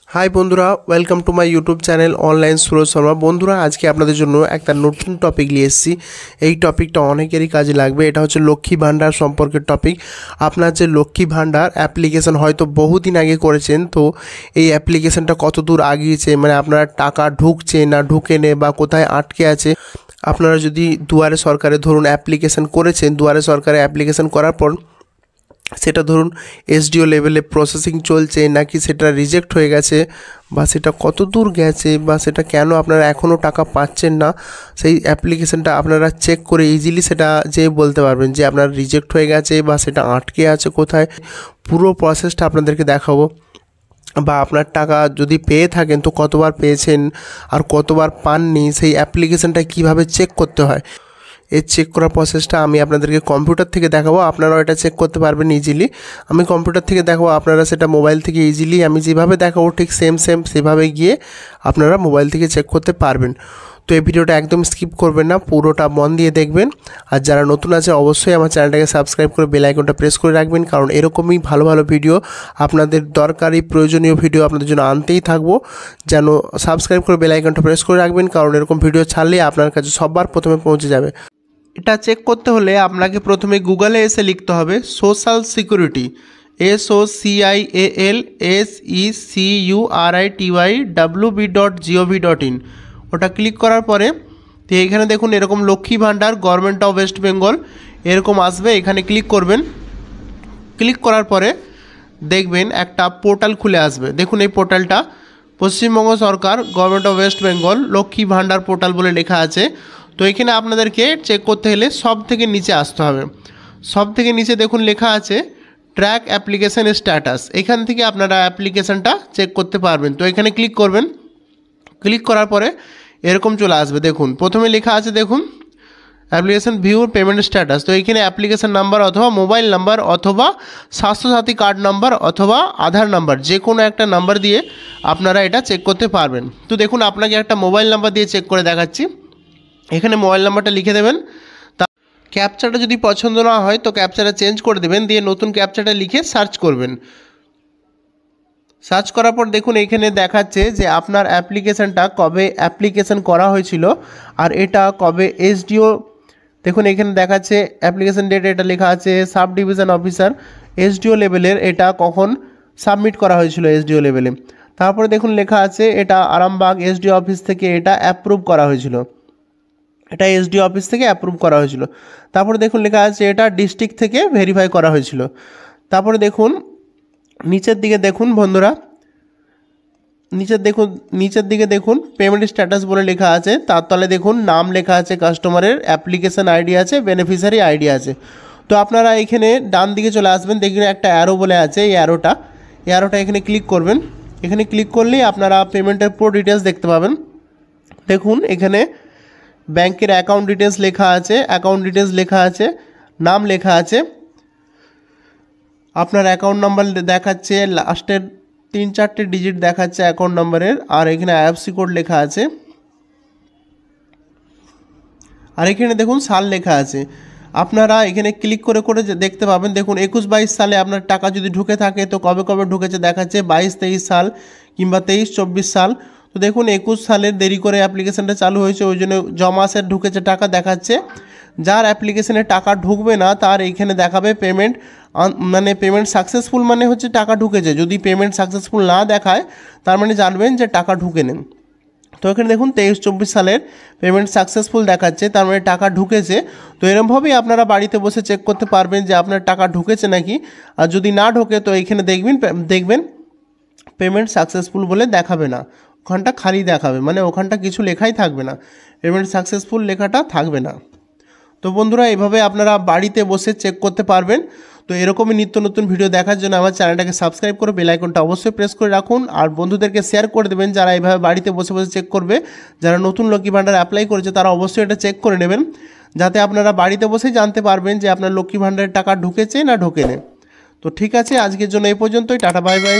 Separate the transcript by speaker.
Speaker 1: High বন্ধুরা, welcome to my YouTube channel online Suraj Sharma. বন্ধুরা, আজকে আপনাদের জন্য একটা নতুন টপিক নিয়ে এসেছি। এই টপিকটা অনেকেরই কাজে লাগবে। এটা হচ্ছে লক্ষ্মী ভাণ্ডার সম্পর্কের টপিক। আপনার যে লক্ষ্মী ভাণ্ডার অ্যাপ্লিকেশন হয়তো বহুদিন আগে করেছেন, তো এই অ্যাপ্লিকেশনটা কত দূর আগিয়েছে, মানে আপনার টাকা ঢুকছে না ঢুকেনে বা কোথায় আটকে আছে। আপনারা যদি দুয়ারে সরকারে ধরুন অ্যাপ্লিকেশন করেছেন, দুয়ারে সরকারে অ্যাপ্লিকেশন করার পর সেটা ধরুন এসডিও লেভেলে প্রসেসিং চলছে নাকি সেটা রিজেক্ট হয়ে গেছে, বা সেটা কত দূর গেছে, বা সেটা কেন আপনারা এখনও টাকা পাচ্ছেন না, সেই অ্যাপ্লিকেশনটা আপনারা চেক করে ইজিলি সেটা যে বলতে পারবেন যে আপনার রিজেক্ট হয়ে গেছে বা সেটা আটকে আছে কোথায়। পুরো প্রসেসটা আপনাদেরকে দেখাবো। বা আপনার টাকা যদি পেয়ে থাকেন তো কতবার পেয়েছেন আর কতবার পাননি, সেই অ্যাপ্লিকেশনটা কিভাবে চেক করতে হয়, এই চেক করার প্রসেসটা আমি আপনাদেরকে কম্পিউটার থেকে দেখাবো। আপনারাও এটা চেক করতে পারবেন ইজিলি। আমি কম্পিউটার থেকে দেখাবো, আপনারা সেটা মোবাইল থেকে ইজিলি আমি যেভাবে দেখাবো ঠিক সেম সেভাবে গিয়ে আপনারা মোবাইল থেকে চেক করতে পারবেন। তো এই ভিডিওটা একদম স্কিপ করবেন না, পুরোটা মন দিয়ে দেখবেন। আর যারা নতুন আছে অবশ্যই আমার চ্যানেলটাকে সাবস্ক্রাইব করে বেল আইকনটা প্রেস করে রাখবেন, কারণ এরকমই ভালো ভালো ভিডিও, আপনাদের দরকারি প্রয়োজনীয় ভিডিও আপনাদের জন্য আনতেই থাকবো। যেন সাবস্ক্রাইব করে বেল আইকনটা প্রেস করে রাখবেন, কারণ এরকম ভিডিও ছাড়লে আপনার কাছে সবার প্রথমে পৌঁছে যাবে। এটা চেক করতে হলে আপনাকে প্রথমে গুগলে এসে লিখতে হবে সোশ্যাল সিকিউরিটি, SOCIALSECURITY.wb.gov.in। ওটা ক্লিক করার পরে তো এখানে দেখুন এরকম Lakshmi Bhandar government of West Bengal এরকম আসবে। এখানে ক্লিক করবেন। ক্লিক করার পরে দেখবেন একটা পোর্টাল খুলে আসবে। দেখুন এই পোর্টালটা পশ্চিমবঙ্গ সরকার government of West Bengal Lakshmi Bhandar portal বলে লেখা আছে। তো এখানে আপনাদেরকে চেক করতে হলে সব থেকে নিচে আসতে হবে। সব থেকে নিচে দেখুন লেখা আছে ট্র্যাক অ্যাপ্লিকেশন স্ট্যাটাস। এখান থেকে আপনারা অ্যাপ্লিকেশানটা চেক করতে পারবেন। তো এখানে ক্লিক করবেন। ক্লিক করার পরে এরকম চলে আসবে। দেখুন প্রথমে লেখা আছে দেখুন অ্যাপ্লিকেশন ভিউ পেমেন্ট স্ট্যাটাস। তো এখানে অ্যাপ্লিকেশন নাম্বার অথবা মোবাইল নাম্বার অথবা স্বাস্থ্যসাথী কার্ড নাম্বার অথবা আধার নাম্বার যে কোনো একটা নাম্বার দিয়ে আপনারা এটা চেক করতে পারবেন। তো দেখুন আপনাকে একটা মোবাইল নাম্বার দিয়ে চেক করে দেখাচ্ছি। এখানে মোবাইল নাম্বারটা লিখে দেবেন। তা ক্যাপচাটা যদি পছন্দ না হয় তো ক্যাপচাটা চেঞ্জ করে দেবেন, দিয়ে নতুন ক্যাপচাটা লিখে সার্চ করবেন। সার্চ করার পর দেখুন এখানে দেখাচ্ছে যে আপনার অ্যাপ্লিকেশানটা কবে অ্যাপ্লিকেশান করা হয়েছিল আর এটা কবে এসডিও। দেখুন এখানে দেখাচ্ছে অ্যাপ্লিকেশান ডেট, এটা লেখা আছে সাব ডিভিশন অফিসার এসডিও লেভেলের, এটা কখন সাবমিট করা হয়েছিল এসডিও লেভেলে। তারপরে দেখুন লেখা আছে এটা আরামবাগ এসডিও অফিস থেকে এটা অ্যাপ্রুভ করা হয়েছিল, এটা এসডিও অফিস থেকে অ্যাপ্রুভ করা হয়েছিল। তারপরে দেখুন লেখা আছে এটা ডিস্ট্রিক্ট থেকে ভেরিফাই করা হয়েছিল। তারপরে দেখুন নিচের দিকে দেখুন বন্ধুরা, নিচের দিকে দেখুন পেমেন্ট স্ট্যাটাস বলে লেখা আছে, তার তলে দেখুন নাম লেখা আছে কাস্টমারের, অ্যাপ্লিকেশান আইডি আছে, বেনিফিশিয়ারি আইডি আছে। তো আপনারা এখানে ডান দিকে চলে আসবেন, দেখবেন একটা অ্যারো বলে আছে, এই অ্যারোটা এখানে ক্লিক করবেন। এখানে ক্লিক করলেই আপনারা পেমেন্টের পুরো ডিটেলস দেখতে পাবেন। দেখুন এখানে ব্যাংকের অ্যাকাউন্ট ডিটেলস লেখা আছে, নাম লেখা আছে, আপনার অ্যাকাউন্ট নাম্বার দেখাচ্ছে, লাস্টের 3-4টে ডিজিট দেখাচ্ছে অ্যাকাউন্ট নাম্বারের, আর এখানে আইএফসি কোড লেখা আছে, আর এখানে দেখুন সাল লেখা আছে। আপনারা এখানে ক্লিক করে দেখতে পাবেন। দেখুন 21-22 সালে আপনার টাকা যদি ঢুকে থাকে তো কবে কবে ঢুকেছে দেখাচ্ছে, 22-23 সাল কিংবা 23-24 সাল। তো দেখুন 21 সালের দেরি করে অ্যাপ্লিকেশানটা চালু হয়েছে, ওই জন্য জমাসের ঢুকেছে টাকা দেখাচ্ছে। যার অ্যাপ্লিকেশানে টাকা ঢুকবে না তার এইখানে দেখাবে পেমেন্ট, মানে পেমেন্ট সাকসেসফুল মানে হচ্ছে টাকা ঢুকেছে। যদি পেমেন্ট সাকসেসফুল না দেখায় তার মানে জানবেন যে টাকা ঢুকে নেন। তো এখানে দেখুন 23-24 সালের পেমেন্ট সাকসেসফুল দেখাচ্ছে, তার মানে টাকা ঢুকেছে। তো এরকমভাবেই আপনারা বাড়িতে বসে চেক করতে পারবেন যে আপনার টাকা ঢুকেছে নাকি। আর যদি না ঢোকে তো এইখানে দেখবেন পেমেন্ট সাকসেসফুল বলে দেখাবে না, ওখানটা খালি দেখাবে, মানে ওখানটা কিছু লেখাই থাকবে না, পেমেন্ট সাকসেসফুল লেখাটা থাকবে না। তো বন্ধুরা এইভাবে আপনারা বাড়িতে বসে চেক করতে পারবেন। তো এরকমই নিত্য নতুন ভিডিও দেখার জন্য আমার চ্যানেলটাকে সাবস্ক্রাইব করে বেল আইকনটা অবশ্যই প্রেস করে রাখুন, আর বন্ধুদেরকে শেয়ার করে দেবেন যারা এইভাবে বাড়িতে বসে বসে চেক করবে। যারা নতুন লক্ষ্মী ভাণ্ডার অ্যাপ্লাই করেছে তারা অবশ্যই এটা চেক করে নেবেন, যাতে আপনারা বাড়িতে বসেই জানতে পারবেন যে আপনার লক্ষ্মী ভাণ্ডারের টাকা ঢুকেছে না ঢোকেনি। তো ঠিক আছে, আজকের জন্য এই পর্যন্তই। Tata, bye bye.